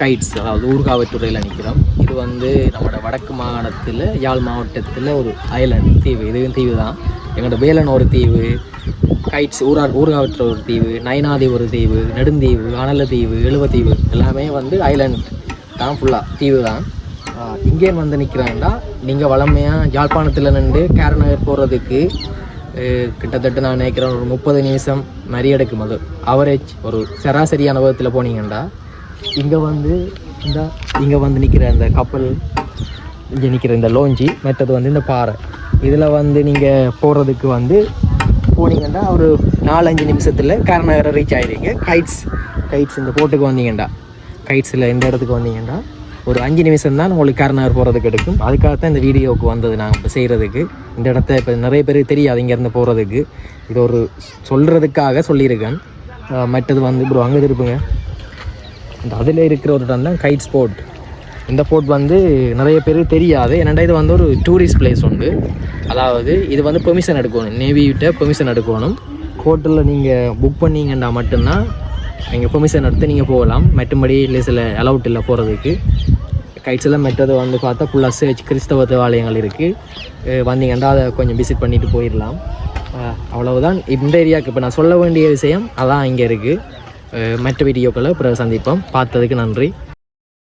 Guides, அதாவது ஊர்காவற்றுறையில் நிற்கிறோம். இது வந்து நம்மளோட வடக்கு மாகாணத்தில் யாழ் மாவட்டத்தில் ஒரு ஐலண்ட் தீவு. இதுவும் தீவு தான். எங்களோட வேலன் ஒரு தீவு, கைட்ஸ் ஊர்காவற்றுறை ஒரு தீவு, நயனாதீவு ஒரு தீவு, நெடுந்தீவு, அனலத்தீவு, எழுவத்தீவு எல்லாமே வந்து ஐலண்ட் தான், ஃபுல்லாக தீவு தான். இங்கே வந்து நிற்கிறாங்கன்னா நீங்கள் வளமையாக யாழ்ப்பாணத்தில் நின்று கேரநகர் போகிறதுக்கு கிட்டத்தட்ட நான் நினைக்கிறேன் ஒரு 30 நிமிஷம் மாதிரி எடுக்கும். அது அவரேஜ் ஒரு சராசரியான விதத்தில் போனீங்கன்னா இங்கே வந்து நிற்கிற இந்த கப்பல், இங்கே நிற்கிற இந்த லோஞ்சி, மற்றது வந்து இந்த பாறை, இதில் வந்து நீங்கள் போகிறதுக்கு வந்து போனீங்கன்னா ஒரு 4-5 நிமிஷத்தில் கேரநகரை ரீச் ஆகிடுவீங்க. கைட்ஸ் இந்த போட்டுக்கு வந்தீங்கன்னா, கைட்ஸில் இந்த இடத்துக்கு வந்தீங்கன்னா ஒரு 5 நிமிஷம் தான் உங்களுக்கு கேரநகர் போகிறதுக்கு எடுக்கும். அதுக்காகத்தான் இந்த வீடியோவுக்கு வந்தது நாங்கள் இப்போ செய்கிறதுக்கு. இந்த இடத்த இப்போ நிறைய பேருக்கு தெரியாது இங்கேருந்து போகிறதுக்கு, இது ஒரு சொல்கிறதுக்காக சொல்லியிருக்கேன். மற்றது வந்து இப்போ அங்கே இருப்புங்க, இந்த அதில் இருக்கிற ஒரு இடம் தான் கைட்ஸ் போர்ட். இந்த போர்ட் வந்து நிறைய பேருக்கு தெரியாது. ஏன்னா இது வந்து ஒரு டூரிஸ்ட் பிளேஸ் உண்டு. அதாவது இது வந்து பெர்மிஷன் எடுக்கணும், நேவிகிட்ட பெர்மிஷன் எடுக்கணும். ஹோட்டலில் நீங்கள் புக் பண்ணிங்கன்னா மட்டும்தான் நீங்கள் பெர்மிஷன் எடுத்து நீங்கள் போகலாம். மற்றபடி இல்லை, சில அலவுட் இல்லை போகிறதுக்கு. கைட்ஸில் மற்றது வந்து பார்த்தா ஃபுல்லாக சர்ச், கிறிஸ்தவ தேவாலயங்கள் இருக்குது. வந்தீங்கன்னா அதை கொஞ்சம் விசிட் பண்ணிவிட்டு போயிடலாம். அவ்வளவுதான் இந்த ஏரியாவுக்கு இப்போ நான் சொல்ல வேண்டிய விஷயம். அதான் இங்கே இருக்குது. மற்ற வீடியோக்களை பிறகு சந்திப்போம். பார்த்ததுக்கு நன்றி.